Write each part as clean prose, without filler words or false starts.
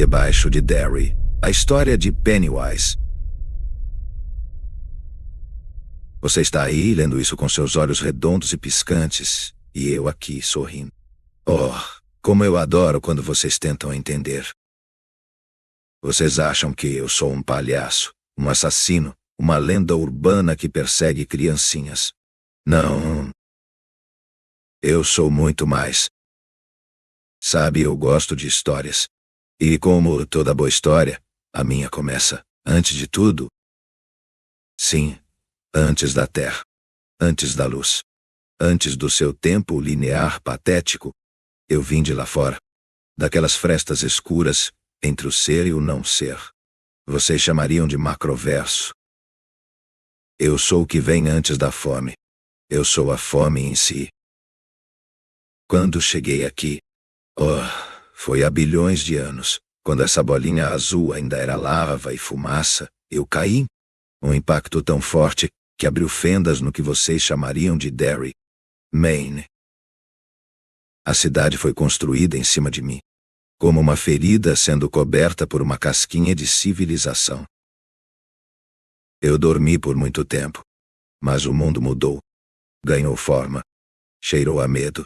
Debaixo de Derry, a história de Pennywise. Você está aí lendo isso com seus olhos redondos e piscantes, e eu aqui sorrindo. Oh, como eu adoro quando vocês tentam entender. Vocês acham que eu sou um palhaço, um assassino, uma lenda urbana que persegue criancinhas. Não. Eu sou muito mais. Sabe, eu gosto de histórias. E como toda boa história, a minha começa, antes de tudo. Sim, antes da Terra. Antes da luz. Antes do seu tempo linear patético. Eu vim de lá fora. Daquelas frestas escuras, entre o ser e o não ser. Vocês chamariam de macroverso. Eu sou o que vem antes da fome. Eu sou a fome em si. Quando cheguei aqui, foi há bilhões de anos, quando essa bolinha azul ainda era lava e fumaça, eu caí. Um impacto tão forte que abriu fendas no que vocês chamariam de Derry, Maine. A cidade foi construída em cima de mim, como uma ferida sendo coberta por uma casquinha de civilização. Eu dormi por muito tempo, mas o mundo mudou, ganhou forma, cheirou a medo,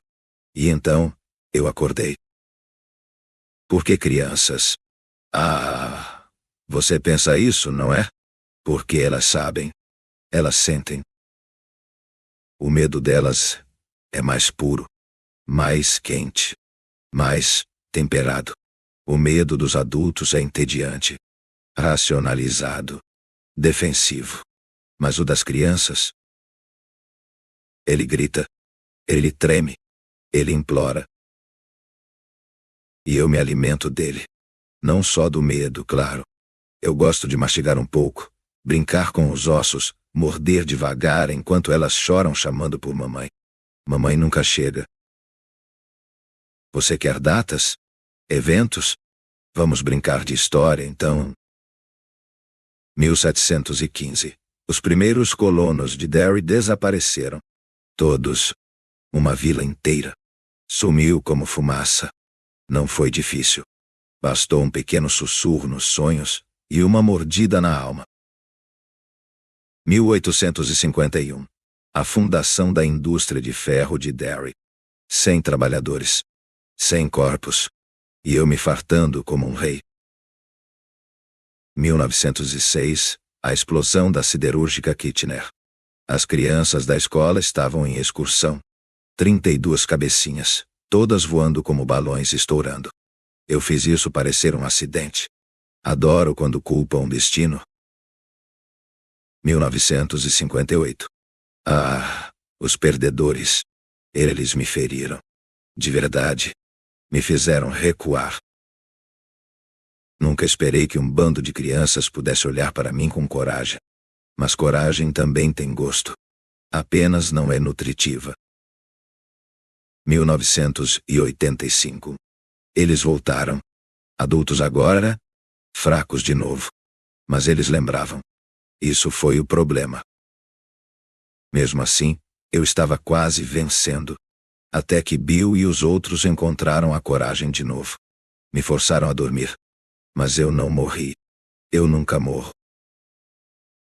e então eu acordei. Por que crianças? Ah, você pensa isso, não é? Porque elas sabem, elas sentem. O medo delas é mais puro, mais quente, mais temperado. O medo dos adultos é entediante, racionalizado, defensivo. Mas o das crianças? Ele grita, ele treme, ele implora. E eu me alimento dele. Não só do medo, claro. Eu gosto de mastigar um pouco, brincar com os ossos, morder devagar enquanto elas choram chamando por mamãe. Mamãe nunca chega. Você quer datas? Eventos? Vamos brincar de história, então. 1715. Os primeiros colonos de Derry desapareceram. Todos. Uma vila inteira. Sumiu como fumaça. Não foi difícil. Bastou um pequeno sussurro nos sonhos e uma mordida na alma. 1851. A fundação da indústria de ferro de Derry. 100 trabalhadores. 100 corpos. E eu me fartando como um rei. 1906. A explosão da siderúrgica Kitchener. As crianças da escola estavam em excursão. 32 cabecinhas, todas voando como balões estourando. Eu fiz isso parecer um acidente. Adoro quando culpam o destino. 1958. Ah, os perdedores. Eles me feriram. De verdade. Me fizeram recuar. Nunca esperei que um bando de crianças pudesse olhar para mim com coragem. Mas coragem também tem gosto. Apenas não é nutritiva. 1985. Eles voltaram. Adultos agora, fracos de novo. Mas eles lembravam. Isso foi o problema. Mesmo assim, eu estava quase vencendo. Até que Bill e os outros encontraram a coragem de novo. Me forçaram a dormir. Mas eu não morri. Eu nunca morro.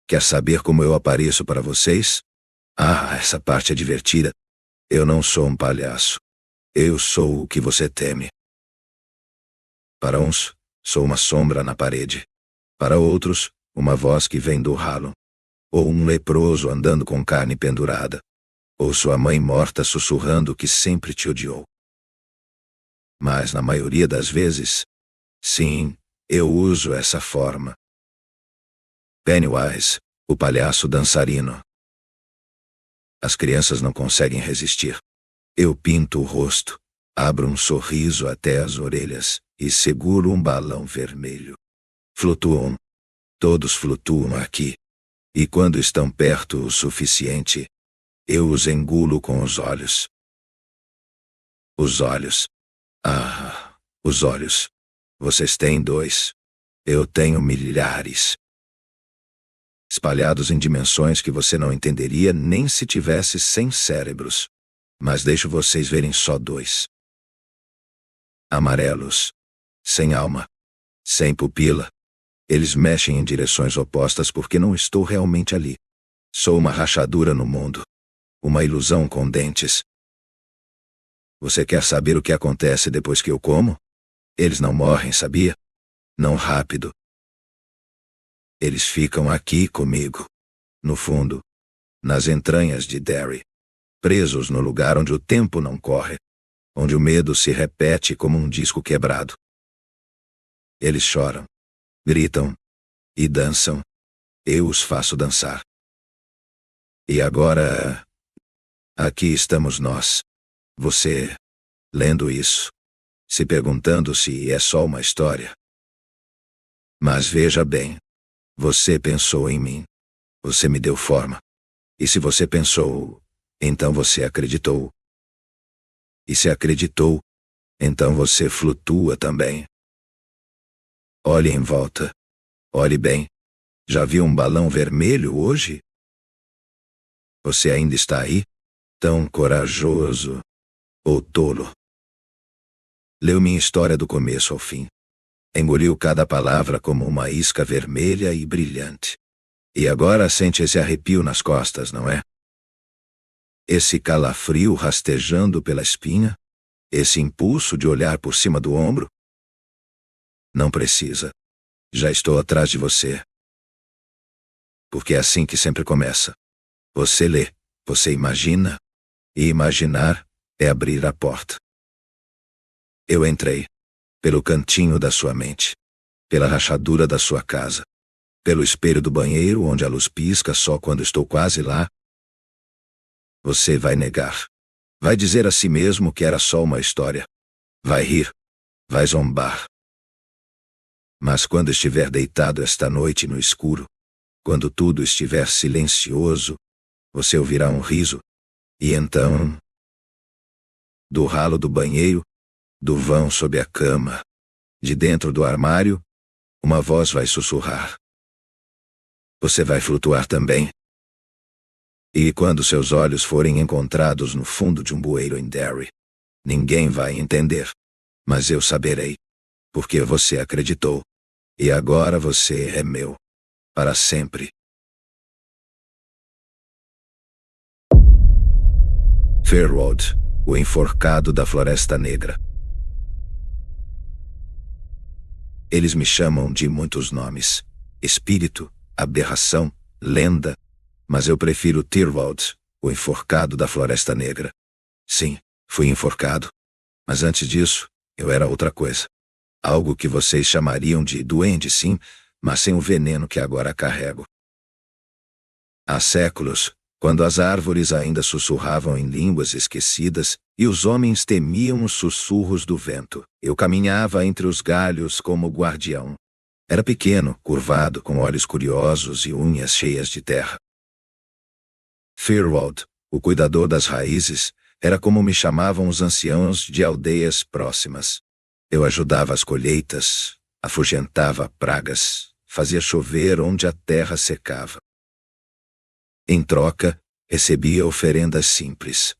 Quer saber como eu apareço para vocês? Ah, essa parte é divertida. Eu não sou um palhaço. Eu sou o que você teme. Para uns, sou uma sombra na parede. Para outros, uma voz que vem do ralo. Ou um leproso andando com carne pendurada. Ou sua mãe morta sussurrando que sempre te odiou. Mas na maioria das vezes, sim, eu uso essa forma. Pennywise, o palhaço dançarino. As crianças não conseguem resistir. Eu pinto o rosto, abro um sorriso até as orelhas e seguro um balão vermelho. Flutuam. Todos flutuam aqui. E quando estão perto o suficiente, eu os engulo com os olhos. Os olhos. Ah, os olhos. Vocês têm 2. Eu tenho milhares. Espalhados em dimensões que você não entenderia nem se tivesse 100 cérebros. Mas deixo vocês verem só 2. Amarelos. Sem alma. sem pupila. Eles mexem em direções opostas porque não estou realmente ali. Sou uma rachadura no mundo. Uma ilusão com dentes. Você quer saber o que acontece depois que eu como? Eles não morrem, sabia? Não rápido. Eles ficam aqui comigo. No fundo. Nas entranhas de Derry. Presos no lugar onde o tempo não corre. Onde o medo se repete como um disco quebrado. Eles choram. Gritam. E dançam. Eu os faço dançar. E agora... aqui estamos nós. Você... lendo isso. Se perguntando se é só uma história. Mas veja bem. Você pensou em mim. Você me deu forma. E se você pensou, então você acreditou. E se acreditou, então você flutua também. Olhe em volta. Olhe bem. Já viu um balão vermelho hoje? Você ainda está aí? Tão corajoso. Ou tolo. Leu minha história do começo ao fim. Engoliu cada palavra como uma isca vermelha e brilhante. E agora sente esse arrepio nas costas, não é? Esse calafrio rastejando pela espinha? Esse impulso de olhar por cima do ombro? Não precisa. Já estou atrás de você. Porque é assim que sempre começa. Você lê, você imagina, e imaginar é abrir a porta. Eu entrei. Pelo cantinho da sua mente. Pela rachadura da sua casa. Pelo espelho do banheiro onde a luz pisca só quando estou quase lá. Você vai negar. Vai dizer a si mesmo que era só uma história. Vai rir. Vai zombar. Mas quando estiver deitado esta noite no escuro, quando tudo estiver silencioso, você ouvirá um riso. E então... do ralo do banheiro, do vão sob a cama, de dentro do armário, uma voz vai sussurrar. Você vai flutuar também. E quando seus olhos forem encontrados no fundo de um bueiro em Derry, ninguém vai entender. Mas eu saberei. Porque você acreditou. E agora você é meu. Para sempre. Fairwold, o enforcado da Floresta Negra. Eles me chamam de muitos nomes. Espírito, aberração, lenda, mas eu prefiro Thirlwald, o enforcado da Floresta Negra. Sim, fui enforcado. Mas antes disso, eu era outra coisa. Algo que vocês chamariam de duende, sim, mas sem o veneno que agora carrego. Há séculos, quando as árvores ainda sussurravam em línguas esquecidas e os homens temiam os sussurros do vento, eu caminhava entre os galhos como guardião. Era pequeno, curvado, com olhos curiosos e unhas cheias de terra. Fairwold, o cuidador das raízes, era como me chamavam os anciãos de aldeias próximas. Eu ajudava as colheitas, afugentava pragas, fazia chover onde a terra secava. Em troca, recebia oferendas simples.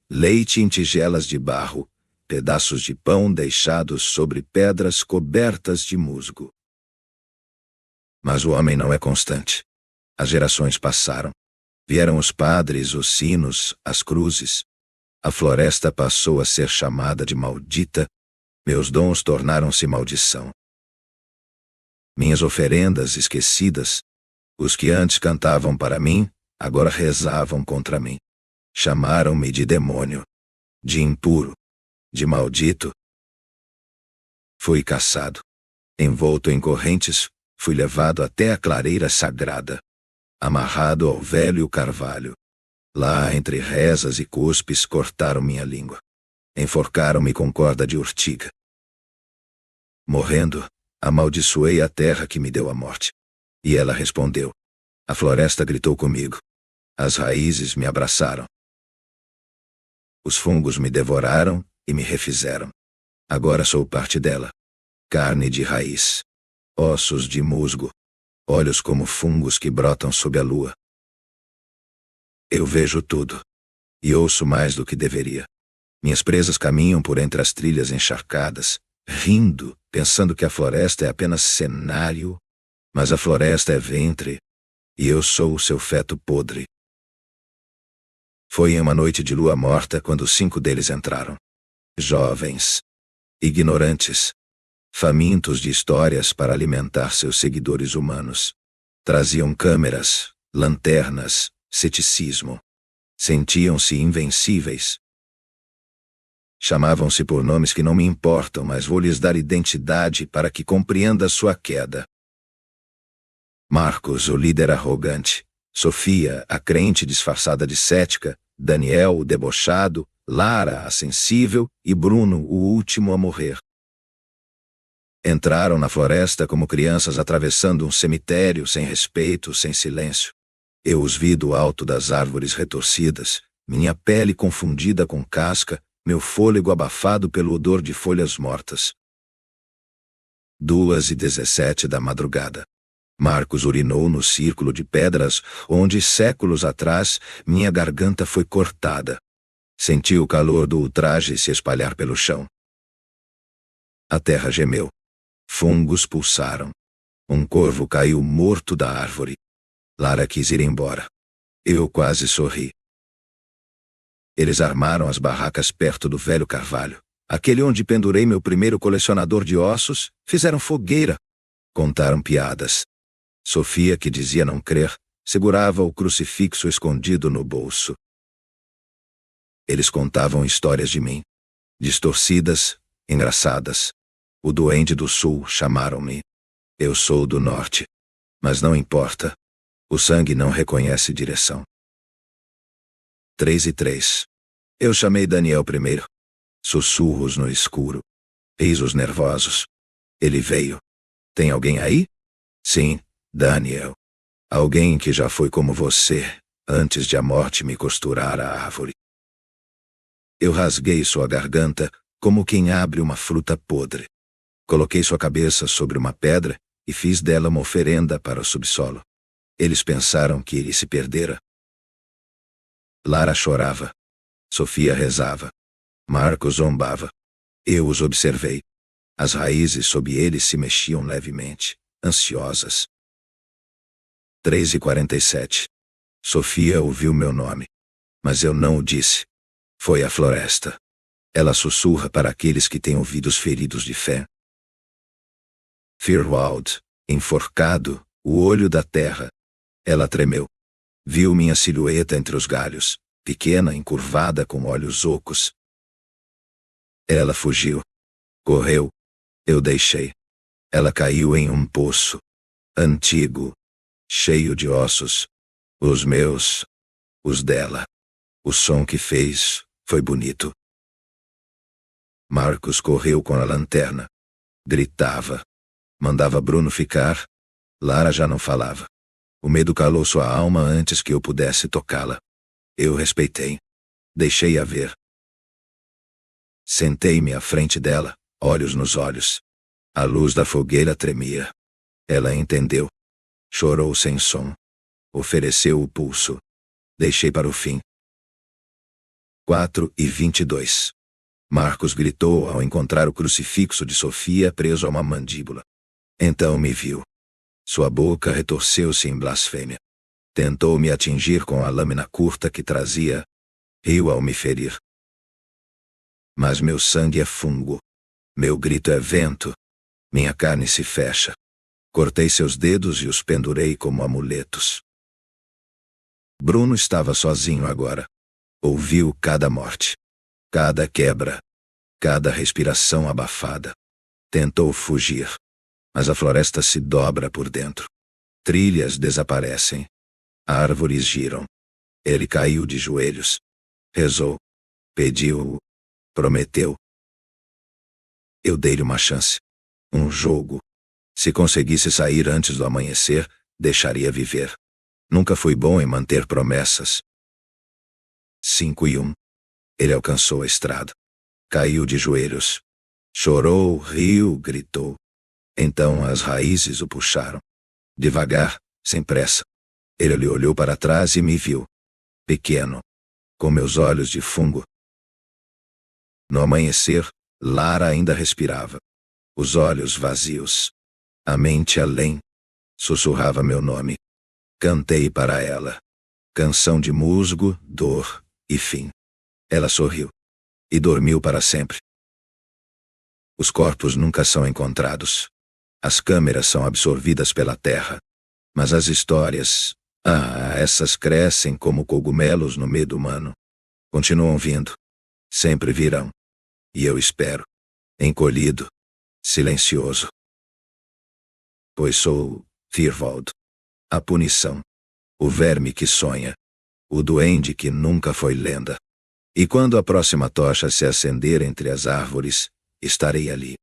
Leite em tigelas de barro, pedaços de pão deixados sobre pedras cobertas de musgo. Mas o homem não é constante. As gerações passaram. Vieram os padres, os sinos, as cruzes. A floresta passou a ser chamada de maldita. Meus dons tornaram-se maldição. Minhas oferendas esquecidas, os que antes cantavam para mim, agora rezavam contra mim. Chamaram-me de demônio, de impuro, de maldito. Fui caçado. Envolto em correntes, fui levado até a clareira sagrada. Amarrado ao velho carvalho. Lá, entre rezas e cuspes, cortaram minha língua. Enforcaram-me com corda de urtiga. Morrendo, amaldiçoei a terra que me deu a morte. E ela respondeu. A floresta gritou comigo. As raízes me abraçaram. Os fungos me devoraram e me refizeram. Agora sou parte dela. Carne de raiz. Ossos de musgo. Olhos como fungos que brotam sob a lua. Eu vejo tudo. E ouço mais do que deveria. Minhas presas caminham por entre as trilhas encharcadas, rindo, pensando que a floresta é apenas cenário, mas a floresta é ventre, e eu sou o seu feto podre. Foi em uma noite de lua morta quando 5 deles entraram. Jovens, ignorantes, famintos de histórias para alimentar seus seguidores humanos. Traziam câmeras, lanternas, ceticismo. Sentiam-se invencíveis. Chamavam-se por nomes que não me importam, mas vou lhes dar identidade para que compreenda sua queda. Marcos, o líder arrogante. Sofia, a crente disfarçada de cética. Daniel, o debochado. Lara, a sensível. E Bruno, o último a morrer. Entraram na floresta como crianças atravessando um cemitério, sem respeito, sem silêncio. Eu os vi do alto das árvores retorcidas, minha pele confundida com casca, meu fôlego abafado pelo odor de folhas mortas. 2h17 da madrugada. Marcos urinou no círculo de pedras, onde séculos atrás minha garganta foi cortada. Senti o calor do ultraje se espalhar pelo chão. A terra gemeu. Fungos pulsaram. Um corvo caiu morto da árvore. Lara quis ir embora. Eu quase sorri. Eles armaram as barracas perto do velho carvalho, aquele onde pendurei meu primeiro colecionador de ossos, fizeram fogueira. Contaram piadas. Sofia, que dizia não crer, segurava o crucifixo escondido no bolso. Eles contavam histórias de mim. Distorcidas, engraçadas. O duende do sul, chamaram-me. Eu sou do norte. Mas não importa. O sangue não reconhece direção. 3h03. Eu chamei Daniel primeiro. Sussurros no escuro. Risos nervosos. Ele veio. Tem alguém aí? Sim, Daniel. Alguém que já foi como você, antes de a morte me costurar a árvore. Eu rasguei sua garganta, como quem abre uma fruta podre. Coloquei sua cabeça sobre uma pedra e fiz dela uma oferenda para o subsolo. Eles pensaram que ele se perdera. Lara chorava. Sofia rezava. Marcos zombava. Eu os observei. As raízes sob eles se mexiam levemente, ansiosas. 3h47. Sofia ouviu meu nome. Mas eu não o disse. Foi a floresta. Ela sussurra para aqueles que têm ouvidos feridos de fé. Firwald, enforcado, o olho da terra. Ela tremeu. Viu minha silhueta entre os galhos, pequena, encurvada, com olhos ocos. Ela fugiu. Correu. Eu deixei. Ela caiu em um poço. Antigo. Cheio de ossos. Os meus. Os dela. O som que fez foi bonito. Marcos correu com a lanterna. Gritava. Mandava Bruno ficar. Lara já não falava. O medo calou sua alma antes que eu pudesse tocá-la. Eu respeitei. Deixei-a ver. Sentei-me à frente dela, olhos nos olhos. A luz da fogueira tremia. Ela entendeu. Chorou sem som. Ofereceu o pulso. Deixei para o fim. 4h22. Marcos gritou ao encontrar o crucifixo de Sofia preso a uma mandíbula. Então me viu. Sua boca retorceu-se em blasfêmia. Tentou me atingir com a lâmina curta que trazia. Riu ao me ferir. Mas meu sangue é fungo. Meu grito é vento. Minha carne se fecha. Cortei seus dedos e os pendurei como amuletos. Bruno estava sozinho agora. Ouviu cada morte. Cada quebra. Cada respiração abafada. Tentou fugir. Mas a floresta se dobra por dentro. Trilhas desaparecem. Árvores giram. Ele caiu de joelhos. Rezou. Pediu. Prometeu. Eu dei-lhe uma chance. Um jogo. Se conseguisse sair antes do amanhecer, deixaria viver. Nunca fui bom em manter promessas. 5h01. Ele alcançou a estrada. Caiu de joelhos. Chorou, riu, gritou. Então as raízes o puxaram. Devagar, sem pressa. Ele olhou para trás e me viu. Pequeno. Com meus olhos de fungo. No amanhecer, Lara ainda respirava. os olhos vazios, a mente além. Sussurrava meu nome. Cantei para ela. Canção de musgo, dor e fim. Ela sorriu. E dormiu para sempre. Os corpos nunca são encontrados. As câmeras são absorvidas pela terra. Mas as histórias, essas crescem como cogumelos no medo humano. Continuam vindo. Sempre virão. E eu espero. Encolhido. Silencioso. Pois sou Firvald. A punição. O verme que sonha. O duende que nunca foi lenda. E quando a próxima tocha se acender entre as árvores, estarei ali.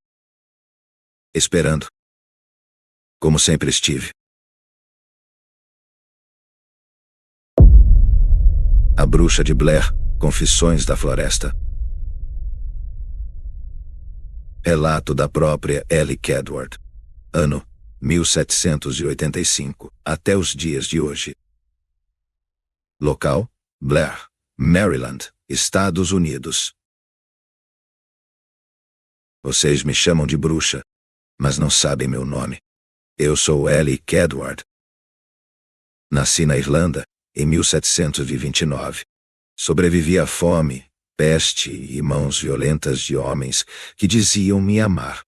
Esperando. Como sempre estive. A Bruxa de Blair, Confissões da Floresta. Relato da própria Ellie Kedward. Ano 1785, até os dias de hoje. Local: Blair, Maryland, Estados Unidos. Vocês me chamam de bruxa, mas não sabem meu nome. Eu sou Ellie Kedward. Nasci na Irlanda, em 1729. Sobrevivi à fome, peste e mãos violentas de homens que diziam me amar.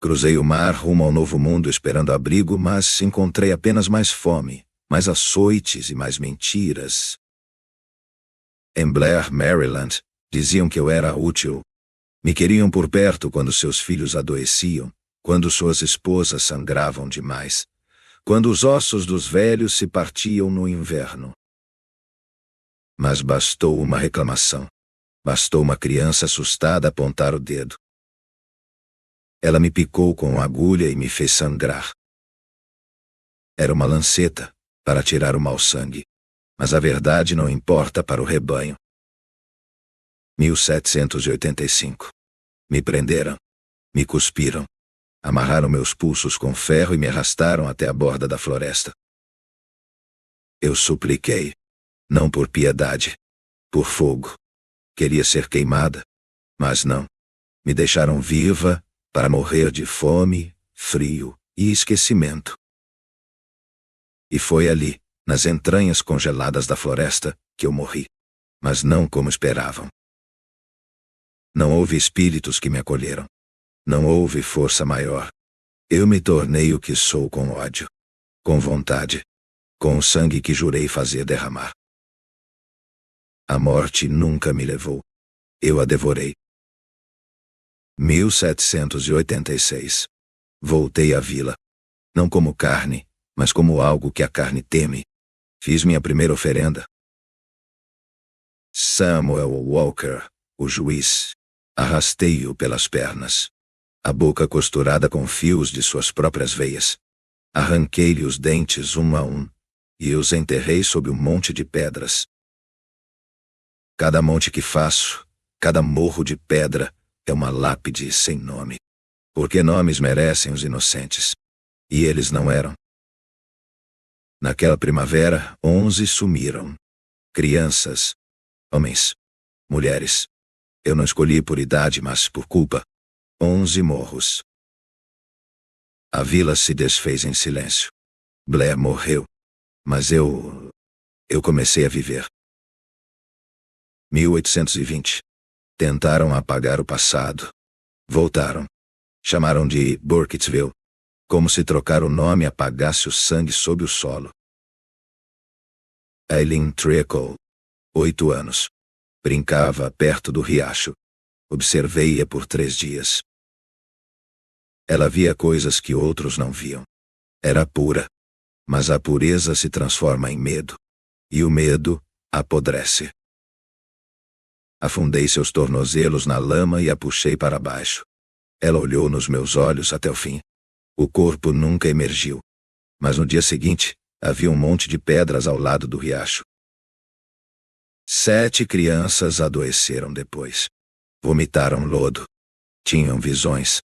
Cruzei o mar rumo ao novo mundo esperando abrigo, mas encontrei apenas mais fome, mais açoites e mais mentiras. Em Blair, Maryland, diziam que eu era útil. Me queriam por perto quando seus filhos adoeciam, quando suas esposas sangravam demais, quando os ossos dos velhos se partiam no inverno. Mas bastou uma reclamação. Bastou uma criança assustada apontar o dedo. Ela me picou com uma agulha e me fez sangrar. Era uma lanceta, para tirar o mau sangue. Mas a verdade não importa para o rebanho. 1785. Me prenderam. Me cuspiram. Amarraram meus pulsos com ferro e me arrastaram até a borda da floresta. Eu supliquei. Não por piedade. Por fogo. Queria ser queimada. Mas não. Me deixaram viva para morrer de fome, frio e esquecimento. E foi ali, nas entranhas congeladas da floresta, que eu morri. Mas não como esperavam. Não houve espíritos que me acolheram. Não houve força maior. Eu me tornei o que sou com ódio. Com vontade. Com o sangue que jurei fazer derramar. A morte nunca me levou. Eu a devorei. 1786. Voltei à vila. Não como carne, mas como algo que a carne teme. Fiz minha primeira oferenda. Samuel Walker, o juiz. Arrastei-o pelas pernas. A boca costurada com fios de suas próprias veias. Arranquei-lhe os dentes um a um, e os enterrei sob um monte de pedras. Cada monte que faço, cada morro de pedra, é uma lápide sem nome. Porque nomes merecem os inocentes. E eles não eram. Naquela primavera, 11 sumiram. Crianças, homens, mulheres. Eu não escolhi por idade, mas por culpa. 11 morros. A vila se desfez em silêncio. Blair morreu. Mas eu comecei a viver. 1820. Tentaram apagar o passado. Voltaram. Chamaram de Burkittsville. Como se trocar o nome apagasse o sangue sob o solo. Eileen Trickle. 8 anos. Brincava perto do riacho. Observei-a por 3 dias. Ela via coisas que outros não viam. Era pura. Mas a pureza se transforma em medo. E o medo apodrece. Afundei seus tornozelos na lama e a puxei para baixo. Ela olhou nos meus olhos até o fim. O corpo nunca emergiu. Mas no dia seguinte, havia um monte de pedras ao lado do riacho. 7 crianças adoeceram depois. Vomitaram lodo. Tinham visões.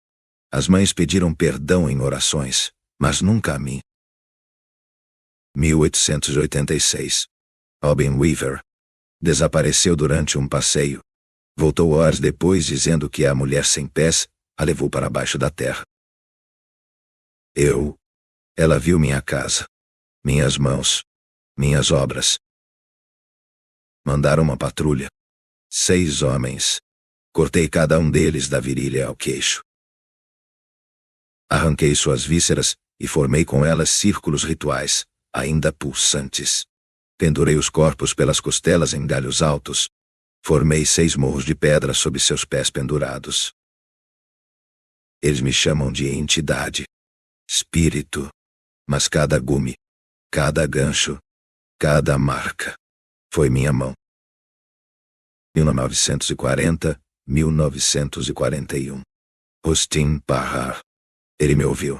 As mães pediram perdão em orações, mas nunca a mim. 1886. Robin Weaver. Desapareceu durante um passeio. Voltou horas depois dizendo que a mulher sem pés a levou para baixo da terra. Ela viu minha casa, minhas mãos, minhas obras. Mandaram uma patrulha. 6 homens. Cortei cada um deles da virilha ao queixo. Arranquei suas vísceras e formei com elas círculos rituais, ainda pulsantes. Pendurei os corpos pelas costelas em galhos altos. Formei 6 morros de pedra sob seus pés pendurados. Eles me chamam de entidade, espírito, mas cada gume, cada gancho, cada marca foi minha mão. 1940, 1941. Hostin Pahar. Ele me ouviu.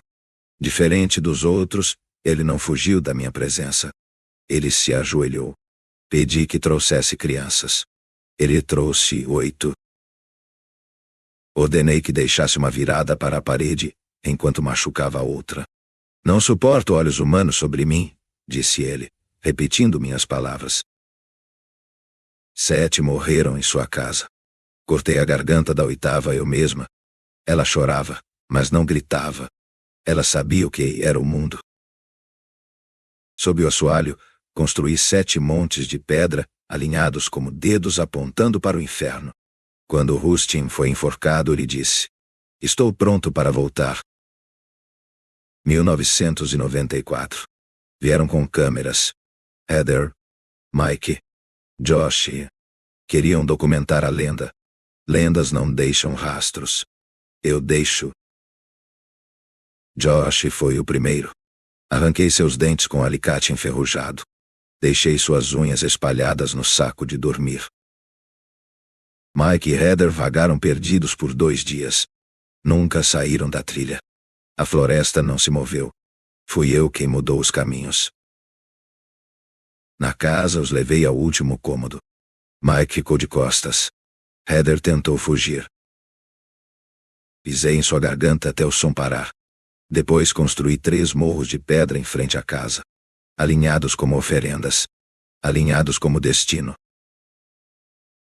Diferente dos outros, ele não fugiu da minha presença. Ele se ajoelhou. Pedi que trouxesse crianças. Ele trouxe 8. Ordenei que deixasse uma virada para a parede, enquanto machucava a outra. Não suporto olhos humanos sobre mim, disse ele, repetindo minhas palavras. 7 morreram em sua casa. Cortei a garganta da 8ª eu mesma. Ela chorava, mas não gritava. Ela sabia o que era o mundo. Sob o assoalho, construí 7 montes de pedra, alinhados como dedos apontando para o inferno. Quando Hustin foi enforcado, ele disse: "Estou pronto para voltar." 1994. Vieram com câmeras. Heather, Mike, Josh. Queriam documentar a lenda. Lendas não deixam rastros. Eu deixo. Josh foi o primeiro. Arranquei seus dentes com alicate enferrujado. Deixei suas unhas espalhadas no saco de dormir. Mike e Heather vagaram perdidos por 2 dias. Nunca saíram da trilha. A floresta não se moveu. Fui eu quem mudou os caminhos. Na casa os levei ao último cômodo. Mike ficou de costas. Heather tentou fugir. Pisei em sua garganta até o som parar. Depois construí 3 morros de pedra em frente à casa. Alinhados como oferendas. Alinhados como destino.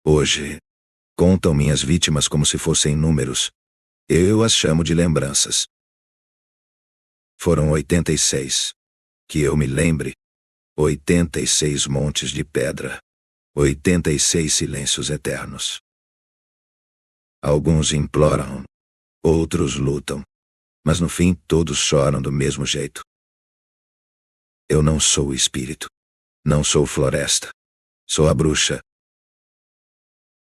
Hoje, contam minhas vítimas como se fossem números. Eu as chamo de lembranças. Foram 86. Que eu me lembre. 86 montes de pedra. 86 silêncios eternos. Alguns imploram. Outros lutam. Mas no fim todos choram do mesmo jeito. Eu não sou o espírito. Não sou floresta. Sou a bruxa.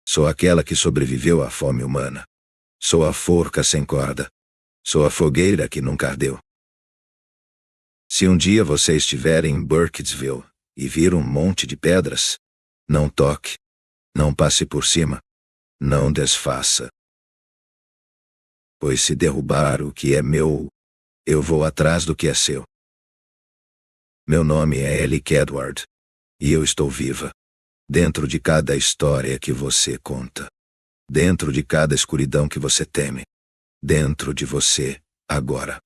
Sou aquela que sobreviveu à fome humana. Sou a forca sem corda. Sou a fogueira que nunca ardeu. Se um dia você estiver em Burkittsville e vir um monte de pedras, não toque. Não passe por cima. Não desfaça. Pois se derrubar o que é meu, eu vou atrás do que é seu. Meu nome é Ellie Kedward. E eu estou viva. Dentro de cada história que você conta. Dentro de cada escuridão que você teme. Dentro de você, agora.